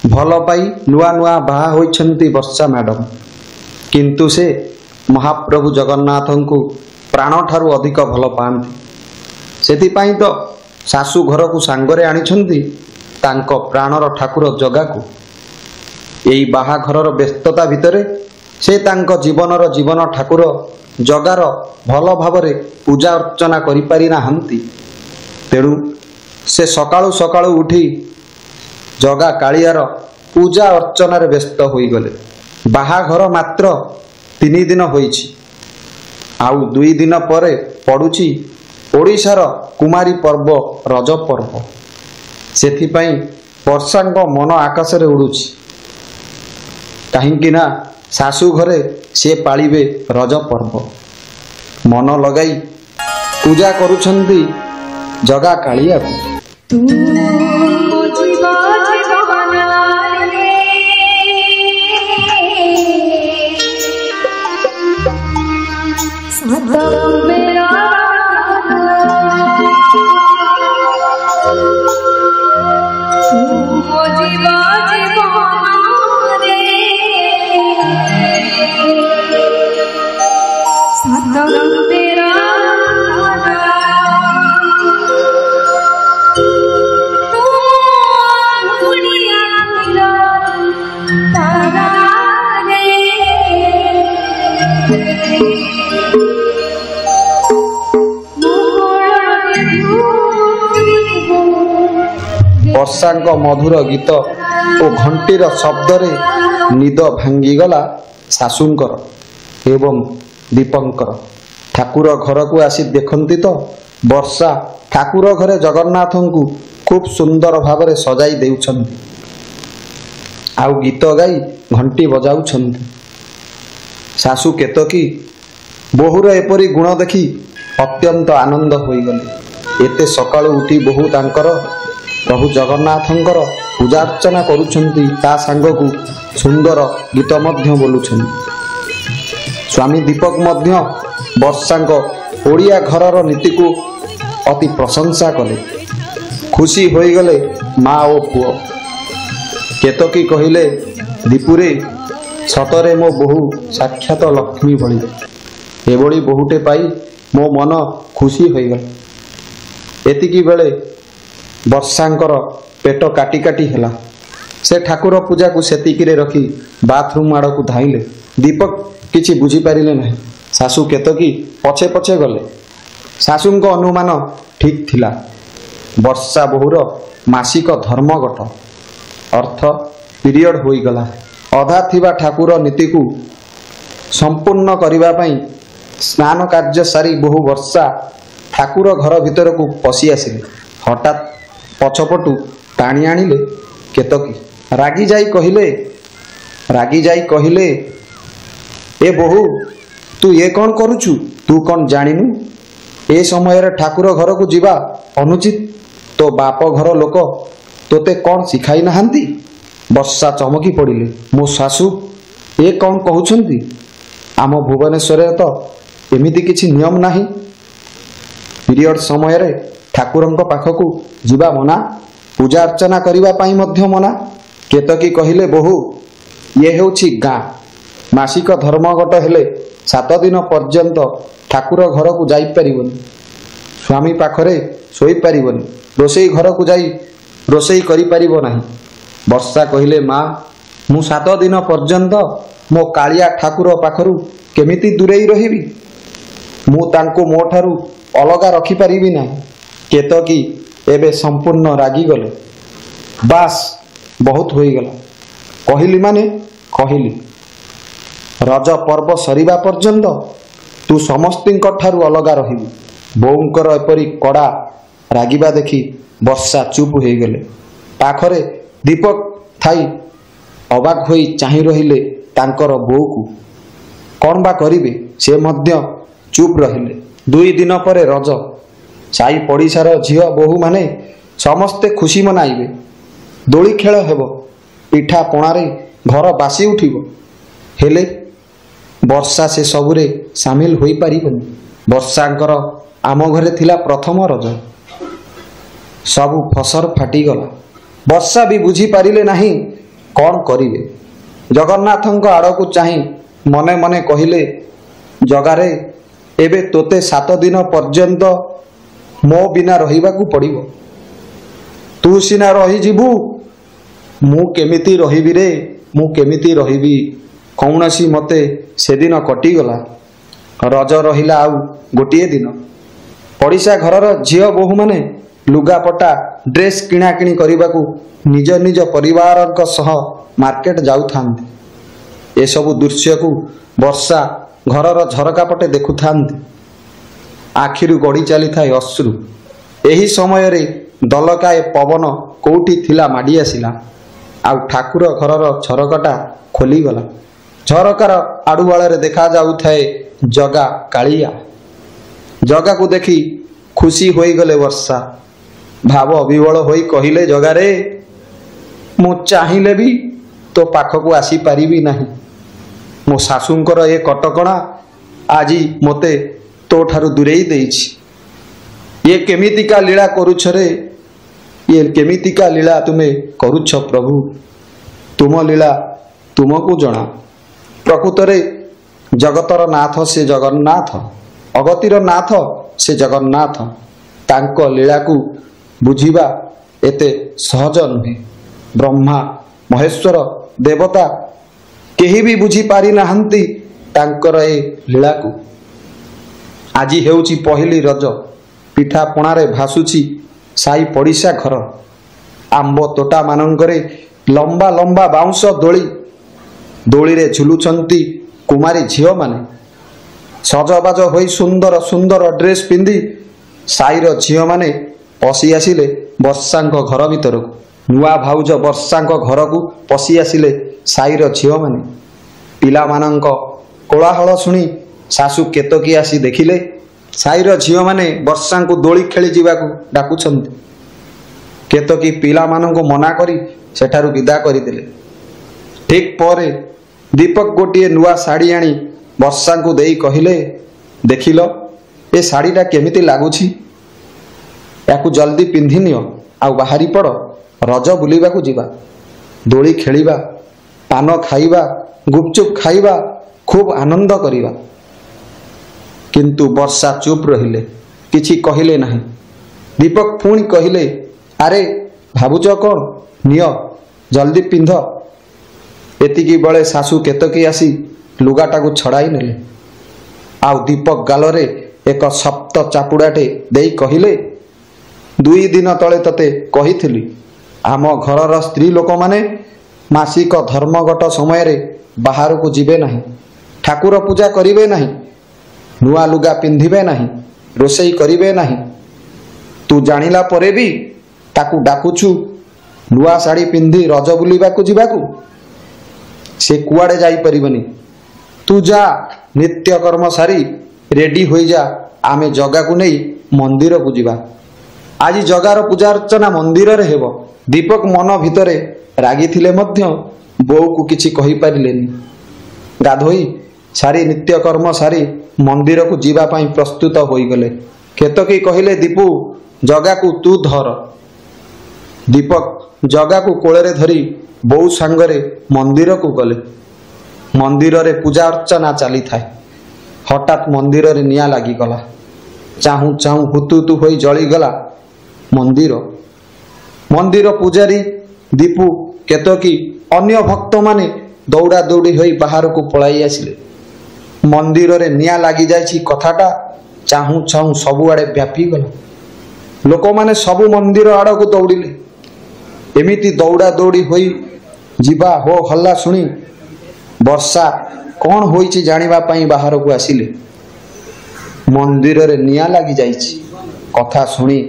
भल पाई नुआ नुआ बाहा होइछन्ति वर्षा मैडम किंतु से महाप्रभु जगन्नाथ को प्राण ठारू अधिक भल पाती सेथिपाई तो सासू घर को सांगरे आनिछन्ति तांको प्राणर ठाकुर जगा को यही बाहाघरर व्यस्तता भितरे से तांको जीवनर जीवन ठाकुर जगार भल भावरे पूजा अर्चना करि पारि नाहंती तेणु से सकाळु सकाळु उठी जगा कालियार पूजा अर्चना रे व्यस्त होई गले। बाहाघर मात्र 3 दिन होईछि आउ 2 दिन परे पड़ुछि ओडिशार कुमारी पर्व रज पर्व सेथिपाई वर्षांक मन आकाश रे उडुछि काहींकि ना सासू घरे से पालिबे रज पर्व मन लगाई पूजा करुछन्ति जगा कालिया को वर्षांक मधुर गीत और घंटीर शब्दरे निद भांगीगला सासूंकर एवं दीपंकर ठाकुर घर को आसी देखंती तो वर्षा ठाकुर घरे जगन्नाथ को खूब सुंदर भावरे सजाई देउछन्ति आउ गीत गाई घंटी बजाउछन्ति सासू केतकी बोहुर एपरी गुण देखी अत्यंत आनंद होईगले। एते सकाळु उठी बहु तांकर प्रभु जगन्नाथंकर पूजा अर्चना करुछन्ति ता सांगकु सुंदर गीत मध्य बोलुछन्ति। स्वामी दीपक मध्य वर्षांक ओडिया घरर नीति को अति प्रशंसा कले खुशी होईगले माँ ओ पुओ केतकी कहिले दीपुरे सतरे मो बहु साक्षात लक्ष्मी भली एभली बहुटे पाई मो मन खुशी होईगला। एतिकी बेले वर्षांकर पेट काटी काटी हैला से ठाकुर पूजा को सेतिकिरे रखी बाथरूम आड़ को धाइले दीपक किछि बुझी पारिले नहीं सासू केतकी पछे पछे गले। सासूंक अनुमान ठीक थिला वर्षा बहुर मासिक धर्मघट अर्थ पीरियड होई गला अधा थिबा ठाकुर नीति को संपूर्ण करिबा पई स्नान कार्य सारी बहु वर्षा ठाकुर घर भीतर को पसी आसिले हठात पछपटू टाणी आनिले केतकी रागी जाई कहिले ए बहु तू ये कौन करुचु तू कौन जानिनु ए समय रे ठाकुर घर को जीवा अनुचित तो बाप घर लोक तोते कौन सिखाई नहांती। वर्षा चमकी पड़िले मो सासू ए कौन कहउछंती आम भुवनेश्वर तो एमिति किछि नियम नाही पीरियड समय रे ठाकुरंक पाखकू जीवा मना पूजा अर्चना करिबा पाई मध्य मना। केतकी कहिले बहु ये हेउछि गाँ मासिक धर्मघट हेले 7 दिन पर्यंत ठाकुर घर को जाई परिबनी स्वामी पाखरे सोई परिबनी रोसई घर को जाई रोसई करि परिबो नाही। वर्षा कहिले माँ मु 7 दिन पर्यंत मो कालिया ठाकुर पाखरु केमिति दूरेई रहिबी मु तांको मो ठारु अलगा रखि परिबी नाही। केतकी एबे संपूर्ण रागी गले बास बहुत होई गला कहिली माने कहिली रज पर्व सरीबा पर्यंत तू समस्तिंक ठारु अलगा रहिबी। बोउंकर एपरी कड़ा रागिबा देखी वर्षा चुप होई गले पाखरे दीपक थाई अबाक होई चाहि रहिले तांकर बोउ को कौन बा करिबे से मध्य चुप रहिले। 2 दिन परे रज साई पड़िशार झियो बोहू माने समस्ते खुशी मनाइबे दोली खेल हेबो पिठा पणारे घर बासी उठिबो हेले वर्षा से सबुरे सामिल होई पारिबनी। वर्षांकर आम घरे थिला प्रथम रज सबु फसर फाटी गला वर्षा भी बुझी पारिले नाही କ'ଣ କରିବେ? ଜଗନ୍ନାଥଙ୍କ ଆଡ଼କୁ ଚାହିଁ ମନେ ମନେ କହିଲେ, ଜଗାରେ ଏବେ ତୋତେ 7 ଦିନ ପର୍ଯ୍ୟନ୍ତ ମୋ ବିନା ରହିବାକୁ ପଡ଼ିବ। ତୁ ସିନା ରହିଯିବୁ, ମୁଁ କେମିତି ରହିବି ରେ? ମୁଁ କେମିତି ରହିବି? କୌଣସି ମତେ ସେଦିନ କଟିଗଲା। ରଜ ରହିଲା ଆଉ ଗୋଟିଏ ଦିନ। ପଡ଼ିଶା ଘରର ଝିଅ ବୋହୂମାନେ ଲୁଗାପଟା ଡ୍ରେସ୍ କିଣାକିଣି କରିବାକୁ ନିଜ ନିଜ ପରିବାରଙ୍କ ସହ ମାର୍କେଟ ଯାଉଥାନ୍ତି। ଏସବୁ ଦୃଶ୍ୟକୁ ବର୍ଷା ଘରର ଝରକା ପଟେ ଦେଖୁଥାନ୍ତି। ଆଖିରୁ ଗଡ଼ି ଚାଲିଥାଏ ଅଶ୍ରୁ। ଏହି ସମୟରେ ଦଲକାଏ ପବନ କେଉଁଠି ଥିଲା ମାଡ଼ି ଆସିଲା, ଆଉ ଠାକୁର ଘରର ଝରକାଟା ଖୋଲିଗଲା। ଝରକାର ଆଡ଼ୁଆଳରେ ଦେଖାଯାଉଥାଏ ଜଗା କାଳିଆ। ଜଗାକୁ ଦେଖି ଖୁସି ହୋଇଗଲେ ବର୍ଷା। ଭାବ ବିହ୍ୱଳ ହୋଇ କହିଲେ, ଜଗାରେ ମୁଁ ଚାହିଁଲେ ବି ତୋ ପାଖକୁ ଆସିପାରିବି ନାହିଁ। ମୋ ଶାଶୁଙ୍କର ଏ କଟକଣା ଆଜି ମୋତେ ତୋ ଠାରୁ ଦୂରେଇ ଦେଇଛି। ଇଏ କେମିତିକା ଲୀଳା କରୁଛ ରେ? ଇଏ କେମିତିକା ଲୀଳା ତୁମେ କରୁଛ ପ୍ରଭୁ? ତୁମ ଲୀଳା ତୁମକୁ ଜଣା। ପ୍ରକୃତରେ ଜଗତର ନାଥ ସେ ଜଗନ୍ନାଥ, ଅଗତିର ନାଥ ସେ ଜଗନ୍ନାଥ। ତାଙ୍କ ଲୀଳାକୁ ବୁଝିବା ଏତେ ସହଜ ନୁହେଁ। ବ୍ରହ୍ମା, ମହେଶ୍ୱର, ଦେବତା କେହି ବି ବୁଝିପାରିନାହାନ୍ତି ତାଙ୍କର ଏ ଲୀଳାକୁ। ଆଜି ହେଉଛି ପହିଲି ରଜ। ପିଠାପଣାରେ ଭାସୁଛି ସାଇ ପଡ଼ିଶା ଘର। ଆମ୍ବ ତୋଟାମାନଙ୍କରେ ଲମ୍ବା ଲମ୍ବା ବାଉଁଶ ଦୋଳି। ଦୋଳିରେ ଝୁଲୁଛନ୍ତି କୁମାରୀ ଝିଅମାନେ। ସଜବାଜ ହୋଇ ସୁନ୍ଦର ସୁନ୍ଦର ଡ୍ରେସ୍ ପିନ୍ଧି ସାଇର ଝିଅମାନେ ପଶି ଆସିଲେ ବର୍ଷାଙ୍କ ଘର ଭିତରକୁ। ନୂଆ ଭାଉଜ ବର୍ଷାଙ୍କ ଘରକୁ ପଶି ଆସିଲେ ସାଇର ଝିଅମାନେ। ପିଲାମାନଙ୍କ କୋଳାହଳ ଶୁଣି ଶାଶୁ କେତକୀ ଆସି ଦେଖିଲେ ସାଇର ଝିଅମାନେ ବର୍ଷାଙ୍କୁ ଦୋଳି ଖେଳି ଯିବାକୁ ଡାକୁଛନ୍ତି। କେତକୀ ପିଲାମାନଙ୍କୁ ମନା କରି ସେଠାରୁ ବିଦା କରିଦେଲେ। ଠିକ୍ ପରେ ଦୀପକ ଗୋଟିଏ ନୂଆ ଶାଢ଼ୀ ଆଣି ବର୍ଷାଙ୍କୁ ଦେଇ କହିଲେ, ଦେଖିଲ ଏ ଶାଢ଼ୀଟା କେମିତି ଲାଗୁଛି? ୟାକୁ ଜଲ୍ଦି ପିନ୍ଧିନିଅ, ଆଉ ବାହାରି ପଡ଼। ରଜ ବୁଲିବାକୁ ଯିବା, ଦୋଳି ଖେଳିବା, ପାନ ଖାଇବା, ଗୁପଚୁପ ଖାଇବା, ଖୁବ୍ ଆନନ୍ଦ କରିବା। କିନ୍ତୁ ବର୍ଷା ଚୁପ୍ ରହିଲେ, କିଛି କହିଲେ ନାହିଁ। ଦୀପକ ପୁଣି କହିଲେ, ଆରେ ଭାବୁଛ କ'ଣ? ନିଅ ଜଲ୍ଦି ପିନ୍ଧ। ଏତିକି ବେଳେ ଶାଶୁ କେତକୀ ଆସି ଲୁଗାଟାକୁ ଛଡ଼ାଇ ନେଲେ। ଆଉ ଦୀପକ ଗାଲରେ ଏକ ଶକ୍ତ ଚାପୁଡ଼ାଟେ ଦେଇ କହିଲେ, 2 ଦିନ ତଳେ ତତେ କହିଥିଲି ଆମ ଘରର ସ୍ତ୍ରୀ ଲୋକମାନେ ମାସିକ ଧର୍ମଘଟ ସମୟରେ ବାହାରକୁ ଯିବେ ନାହିଁ, ଠାକୁର ପୂଜା କରିବେ ନାହିଁ, ନୂଆ ଲୁଗା ପିନ୍ଧିବେ ନାହିଁ, ରୋଷେଇ କରିବେ ନାହିଁ। ତୁ ଜାଣିଲା ପରେ ବି ତାକୁ ଡାକୁଛୁ ନୂଆ ଶାଢ଼ୀ ପିନ୍ଧି ରଜ ବୁଲିବାକୁ ଯିବାକୁ। ସେ କୁଆଡ଼େ ଯାଇପାରିବନି। ତୁ ଯା, ନିତ୍ୟକର୍ମ ସାରି ରେଡ଼ି ହୋଇଯା, ଆମେ ଜଗାକୁ ନେଇ ମନ୍ଦିରକୁ ଯିବା। ଆଜି ଜଗାର ପୂଜା ଅର୍ଚ୍ଚନା ମନ୍ଦିରରେ ହେବ। ଦୀପକ ମନ ଭିତରେ ରାଗିଥିଲେ ମଧ୍ୟ ବୋଉକୁ କିଛି କହିପାରିଲେନି। ଗାଧୋଇ ସାରି ନିତ୍ୟକର୍ମ ସାରି ମନ୍ଦିରକୁ ଯିବା ପାଇଁ ପ୍ରସ୍ତୁତ ହୋଇଗଲେ। କେତକୀ କହିଲେ, ଦୀପୁ ଜଗାକୁ ତୁ ଧର। ଦୀପକ ଜଗାକୁ କୋଳରେ ଧରି ବୋଉ ସାଙ୍ଗରେ ମନ୍ଦିରକୁ ଗଲେ। ମନ୍ଦିରରେ ପୂଜା ଅର୍ଚ୍ଚନା ଚାଲିଥାଏ। ହଠାତ୍ ମନ୍ଦିରରେ ନିଆଁ ଲାଗିଗଲା। ଚାହୁଁ ଚାହୁଁ ହୁତୁତୁ ହୋଇ ଜଳିଗଲା ମନ୍ଦିର। ମନ୍ଦିର ପୂଜାରୀ, ଦୀପୁ, କେତକୀ, ଅନ୍ୟ ଭକ୍ତମାନେ ଦୌଡ଼ା ଦୌଡ଼ି ହୋଇ ବାହାରକୁ ପଳାଇ ଆସିଲେ। ମନ୍ଦିରରେ ନିଆଁ ଲାଗିଯାଇଛି କଥାଟା ଚାହୁଁ ଚାହୁଁ ସବୁଆଡ଼େ ବ୍ୟାପିଗଲା। ଲୋକମାନେ ସବୁ ମନ୍ଦିର ଆଡ଼କୁ ଦୌଡ଼ିଲେ। ଏମିତି ଦୌଡ଼ା ଦୌଡ଼ି ହୋଇ ଯିବା ହୋ ହଲ୍ଲା ଶୁଣି ବର୍ଷା କ'ଣ ହୋଇଛି ଜାଣିବା ପାଇଁ ବାହାରକୁ ଆସିଲେ। ମନ୍ଦିରରେ ନିଆଁ ଲାଗିଯାଇଛି କଥା ଶୁଣି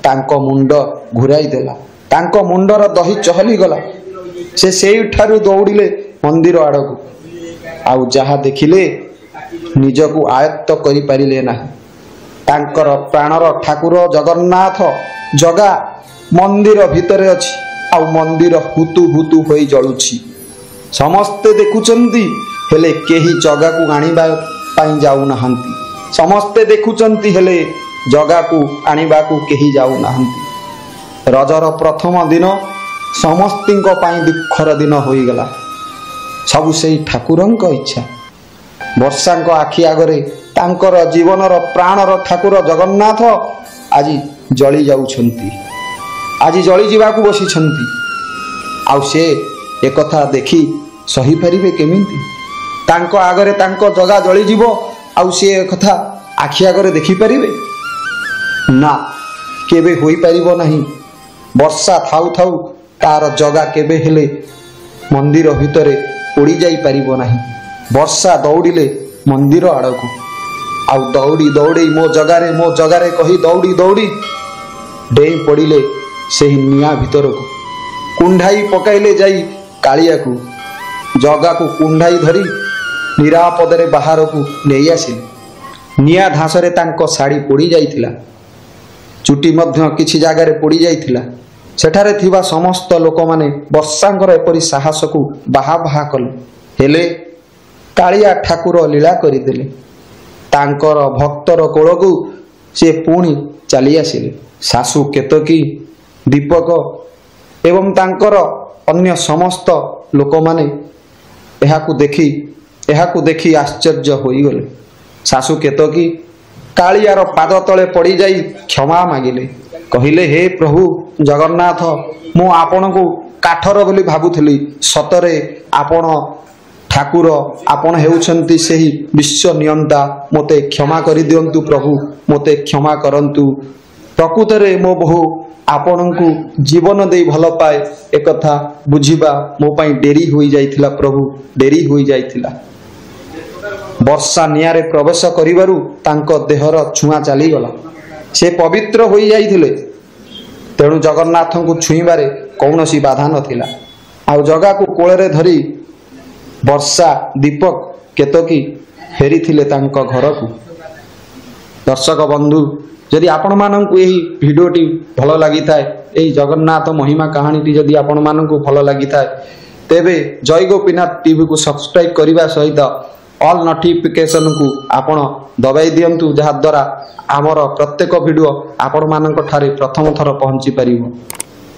ତାଙ୍କ ମୁଣ୍ଡ ଘୁରାଇ ଦେଲା। ତାଙ୍କ ମୁଣ୍ଡର ଦହି ଚହଲିଗଲା। ସେ ସେଇଠାରୁ ଦୌଡ଼ିଲେ ମନ୍ଦିର ଆଡ଼କୁ। ଆଉ ଯାହା ଦେଖିଲେ ନିଜକୁ ଆୟତ୍ତ କରିପାରିଲେ ନାହିଁ। ତାଙ୍କର ପ୍ରାଣର ଠାକୁର ଜଗନ୍ନାଥ ଜଗା ମନ୍ଦିର ଭିତରେ ଅଛି, ଆଉ ମନ୍ଦିର ହୁତୁ ହୁତୁ ହୋଇ ଜଳୁଛି। ସମସ୍ତେ ଦେଖୁଛନ୍ତି, ହେଲେ କେହି ଜଗାକୁ ଆଣିବା ପାଇଁ ଯାଉନାହାନ୍ତି। ସମସ୍ତେ ଦେଖୁଛନ୍ତି, ହେଲେ ଜଗାକୁ ଆଣିବାକୁ କେହି ଯାଉନାହାନ୍ତି। ରଜର ପ୍ରଥମ ଦିନ ସମସ୍ତିଙ୍କ ପାଇଁ ଦୁଃଖର ଦିନ ହୋଇଗଲା। ସବୁ ସେଇ ଠାକୁରଙ୍କ ଇଚ୍ଛା। ବର୍ଷାଙ୍କ ଆଖି ଆଗରେ ତାଙ୍କର ଜୀବନର ପ୍ରାଣର ଠାକୁର ଜଗନ୍ନାଥ ଆଜି ଜଳି ଯାଉଛନ୍ତି, ଆଜି ଜଳିଯିବାକୁ ବସିଛନ୍ତି। ଆଉ ସେ ଏକଥା ଦେଖି ସହିପାରିବେ କେମିତି? ତାଙ୍କ ଆଗରେ ତାଙ୍କ ଜଗା ଜଳିଯିବ, ଆଉ ସେ ଏକଥା ଆଖି ଆଗରେ ଦେଖିପାରିବେ? ନା, କେବେ ହୋଇପାରିବ ନାହିଁ। ବର୍ଷା ଥାଉ ଥାଉ ତାର ଜଗା କେବେ ହେଲେ ମନ୍ଦିର ଭିତରେ ପୋଡ଼ି ଯାଇପାରିବ ନାହିଁ। ବର୍ଷା ଦୌଡ଼ିଲେ ମନ୍ଦିର ଆଡ଼କୁ, ଆଉ ଦୌଡ଼ି ଦୌଡ଼ି ମୋ ଜଗାରେ କହି ଦୌଡ଼ି ଦୌଡ଼ି ଡେଇଁ ପଡ଼ିଲେ ସେହି ନିଆଁ ଭିତରକୁ। କୁଣ୍ଢାଇ ପକାଇଲେ ଯାଇ କାଳିଆକୁ। ଜଗାକୁ କୁଣ୍ଢାଇ ଧରି ନିରାପଦରେ ବାହାରକୁ ନେଇ ଆସିଲେ। ନିଆଁ ଧାଁସରେ ତାଙ୍କ ଶାଢ଼ୀ ପୋଡ଼ି ଯାଇଥିଲା, ଚୁଟି ମଧ୍ୟ କିଛି ଜାଗାରେ ପୋଡ଼ି ଯାଇଥିଲା। ସେଠାରେ ଥିବା ସମସ୍ତ ଲୋକମାନେ ବର୍ଷାଙ୍କର ଏପରି ସାହସକୁ ବାହା ବାହା କଲେ। ହେଲେ କାଳିଆ ଠାକୁର ଲୀଳା କରିଦେଲେ। ତାଙ୍କର ଭକ୍ତର କୋଳକୁ ସେ ପୁଣି ଚାଲି ଆସିଲେ। ଶାଶୁ କେତକୀ, ଦୀପକ ଏବଂ ତାଙ୍କର ଅନ୍ୟ ସମସ୍ତ ଲୋକମାନେ ଏହାକୁ ଦେଖି ଆଶ୍ଚର୍ଯ୍ୟ ହୋଇଗଲେ। ଶାଶୁ କେତକୀ କାଳିଆର ପାଦ ତଳେ ପଡ଼ିଯାଇ କ୍ଷମା ମାଗିଲେ। କହିଲେ, ହେ ପ୍ରଭୁ ଜଗନ୍ନାଥ, ମୁଁ ଆପଣଙ୍କୁ କାଠର ବୋଲି ଭାବୁଥିଲି। ସତରେ ଆପଣ ଠାକୁର, ଆପଣ ହେଉଛନ୍ତି ସେହି ବିଶ୍ୱ ନିୟନ୍ତା। ମୋତେ କ୍ଷମା କରିଦିଅନ୍ତୁ ପ୍ରଭୁ, ମୋତେ କ୍ଷମା କରନ୍ତୁ। ପ୍ରକୃତରେ ମୋ ବୋହୂ ଆପଣଙ୍କୁ ଜୀବନ ଦେଇ ଭଲ ପାଏ, ଏକଥା ବୁଝିବା ମୋ ପାଇଁ ଡେରି ହୋଇଯାଇଥିଲା ପ୍ରଭୁ, ଡେରି ହୋଇଯାଇଥିଲା। ବର୍ଷା ନିଆଁରେ ପ୍ରବେଶ କରିବାରୁ ତାଙ୍କ ଦେହର ଛୁଆଁ ଚାଲିଗଲା। ସେ ପବିତ୍ର ହୋଇଯାଇଥିଲେ, ତେଣୁ ଜଗନ୍ନାଥଙ୍କୁ ଛୁଇଁବାରେ କୌଣସି ବାଧା ନଥିଲା। ଆଉ ଜଗାକୁ କୋଳରେ ଧରି ବର୍ଷା, ଦୀପକ, କେତକୀ ଫେରିଥିଲେ ତାଙ୍କ ଘରକୁ। ଦର୍ଶକ ବନ୍ଧୁ, ଯଦି ଆପଣମାନଙ୍କୁ ଏହି ଭିଡ଼ିଓଟି ଭଲ ଲାଗିଥାଏ, ଏହି ଜଗନ୍ନାଥ ମହିମା କାହାଣୀଟି ଯଦି ଆପଣମାନଙ୍କୁ ଭଲ ଲାଗିଥାଏ, ତେବେ ଜୟ ଗୋପୀନାଥ ଟିଭିକୁ ସବସ୍କ୍ରାଇବ୍ କରିବା ସହିତ ଅଲ୍ ନୋଟିଫିକେସନକୁ ଆପଣ ଦବାଇ ଦିଅନ୍ତୁ, ଯାହାଦ୍ୱାରା ଆମର ପ୍ରତ୍ୟେକ ଭିଡ଼ିଓ ଆପଣମାନଙ୍କ ଠାରେ ପ୍ରଥମ ଥର ପହଞ୍ଚି ପାରିବ।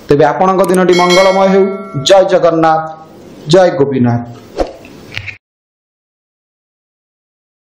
ତେବେ ଆପଣଙ୍କ ଦିନଟି ମଙ୍ଗଳମୟ ହେଉ। ଜୟ ଜଗନ୍ନାଥ, ଜୟ ଗୋପୀନାଥ।